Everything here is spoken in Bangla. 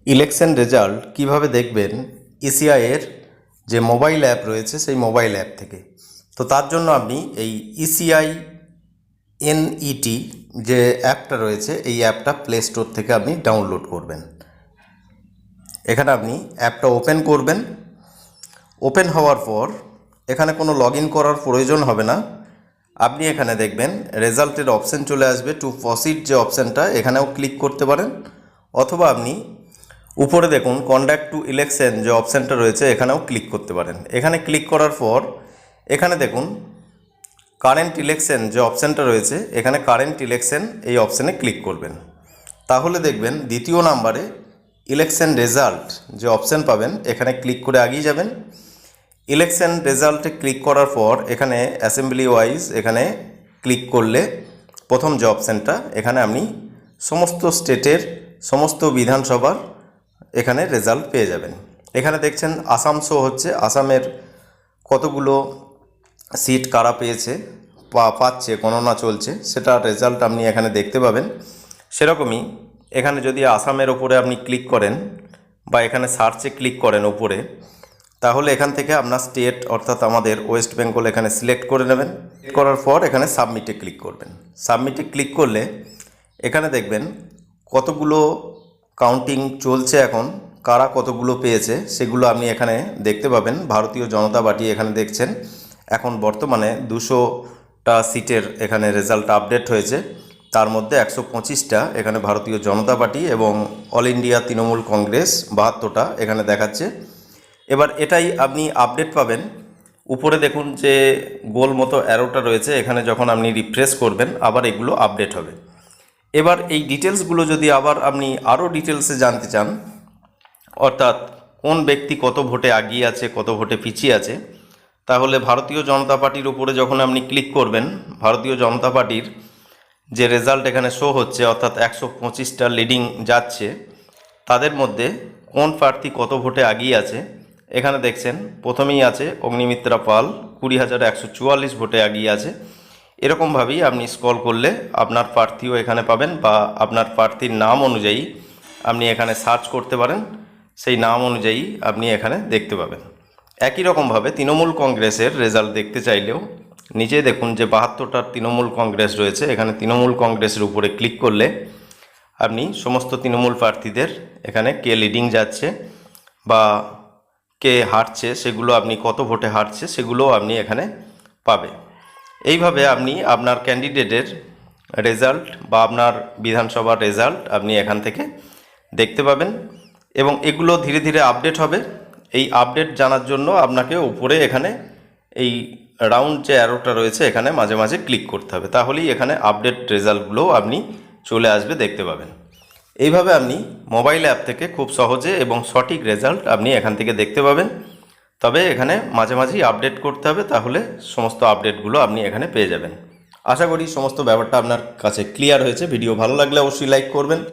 ইলেকশন রেজাল্ট কিভাবে দেখবেন ইসিআই এর যে মোবাইল অ্যাপ রয়েছে সেই মোবাইল অ্যাপ থেকে। তো তার জন্য আপনি এই ইসিআই এনইটি যে অ্যাপটা রয়েছে এই অ্যাপটা প্লে স্টোর থেকে আপনি ডাউনলোড করবেন। এখানে আপনি অ্যাপটা ওপেন করবেন। ওপেন হওয়ার পর এখানে কোনো লগ ইন করার প্রয়োজন হবে না। আপনি এখানে দেখবেন রেজাল্টের অপশান চলে আসবে। টু প্রসিড যে অপশানটা এখানেও ক্লিক করতে পারেন, অথবা আপনি উপরে দেখুন কন্ডাক্ট টু ইলেকশন যে অপশানটা রয়েছে এখানেও ক্লিক করতে পারেন। এখানে ক্লিক করার পর এখানে দেখুন কারেন্ট ইলেকশন যে অপশানটা রয়েছে এখানে কারেন্ট ইলেকশন এই অপশানে ক্লিক করবেন। তাহলে দেখবেন দ্বিতীয় নাম্বারে ইলেকশন রেজাল্ট যে অপশান পাবেন এখানে ক্লিক করে এগিয়ে যাবেন। ইলেকশন রেজাল্টে ক্লিক করার পর এখানে অ্যাসেম্বলি ওয়াইজ এখানে ক্লিক করলে প্রথম যে অপশানটা এখানে আপনি সমস্ত স্টেটের সমস্ত বিধানসভার এখানে রেজাল্ট পেয়ে যাবেন। এখানে দেখছেন আসাম শো হচ্ছে, আসামের কতগুলো সিট কারা পেয়েছে পাচ্ছে গণনা চলছে সেটা রেজাল্ট আপনি এখানে দেখতে পাবেন। সেরকমই এখানে যদি আসামের ওপরে আপনি ক্লিক করেন বা এখানে সার্চে ক্লিক করেন উপরে, তাহলে এখান থেকে আপনার স্টেট অর্থাৎ আমাদের ওয়েস্ট বেঙ্গল এখানে সিলেক্ট করে নেবেন। করার পর এখানে সাবমিটে ক্লিক করবেন। সাবমিটে ক্লিক করলে এখানে দেখবেন কতগুলো কাউন্টিং চলছে, এখন কারা কতগুলো পেয়েছে সেগুলো আপনি এখানে দেখতে পাবেন। ভারতীয় জনতা পার্টি এখানে দেখছেন এখন বর্তমানে 200টা সিটের এখানে রেজাল্ট আপডেট হয়েছে, তার মধ্যে 125টা এখানে ভারতীয় জনতা পার্টি এবং অল ইন্ডিয়া তৃণমূল কংগ্রেস 72টা এখানে দেখাচ্ছে। এবার এটাই আপনি আপডেট পাবেন। উপরে দেখুন যে গোল মতো অ্যারোটা রয়েছে, এখানে যখন আপনি রিফ্রেশ করবেন আবার এগুলো আপডেট হবে। এবার এই ডিটেলসগুলো যদি আবার আপনি আরও ডিটেলসে জানতে চান, অর্থাৎ কোন ব্যক্তি কত ভোটে এগিয়ে আছে কত ভোটে পিছিয়ে আছে, তাহলে ভারতীয় জনতা পার্টির উপরে যখন আপনি ক্লিক করবেন, ভারতীয় জনতা পার্টির যে রেজাল্ট এখানে শো হচ্ছে অর্থাৎ 125টা লিডিং যাচ্ছে, তাদের মধ্যে কোন প্রার্থী কত ভোটে এগিয়ে আছে এখানে দেখছেন প্রথমেই আছে অগ্নিমিত্রা পাল 20,144 ভোটে এগিয়ে আছে। এরকমভাবেই আপনি স্ক্রল করলে আপনার প্রার্থীও এখানে পাবেন, বা আপনার প্রার্থীর নাম অনুযায়ী আপনি এখানে সার্চ করতে পারেন, সেই নাম অনুযায়ী আপনি এখানে দেখতে পাবেন। একই রকমভাবে তৃণমূল কংগ্রেসের রেজাল্ট দেখতে চাইলেও নিচে দেখুন যে 72টার তৃণমূল কংগ্রেস রয়েছে, এখানে তৃণমূল কংগ্রেসের উপরে ক্লিক করলে আপনি সমস্ত তৃণমূল প্রার্থীদের এখানে কে লিডিং যাচ্ছে বা কে হারছে সেগুলো, আপনি কত ভোটে হারছে সেগুলোও আপনি এখানে পাবে। এইভাবে আপনি আপনার ক্যান্ডিডেটের রেজাল্ট বা আপনার বিধানসভার রেজাল্ট আপনি এখান থেকে দেখতে পাবেন, এবং এগুলো ধীরে ধীরে আপডেট হবে। এই আপডেট জানার জন্য আপনাকে উপরে এখানে এই রাউন্ড যে অ্যারোটা রয়েছে এখানে মাঝে মাঝে ক্লিক করতে হবে, তাহলেই এখানে আপডেট রেজাল্টগুলোও আপনি চলে আসবে, দেখতে পাবেন। এইভাবে আপনি মোবাইল অ্যাপ থেকে খুব সহজে এবং সঠিক রেজাল্ট আপনি এখান থেকে দেখতে পাবেন। তবে এখানে মাঝে মাঝেই আপডেট করতে হবে, তাহলে সমস্ত আপডেটগুলো আপনি এখানে পেয়ে যাবেন। আশা করি সমস্ত ব্যাপারটা আপনার কাছে ক্লিয়ার হয়েছে। ভিডিও ভালো লাগলে অবশ্যই লাইক করবেন।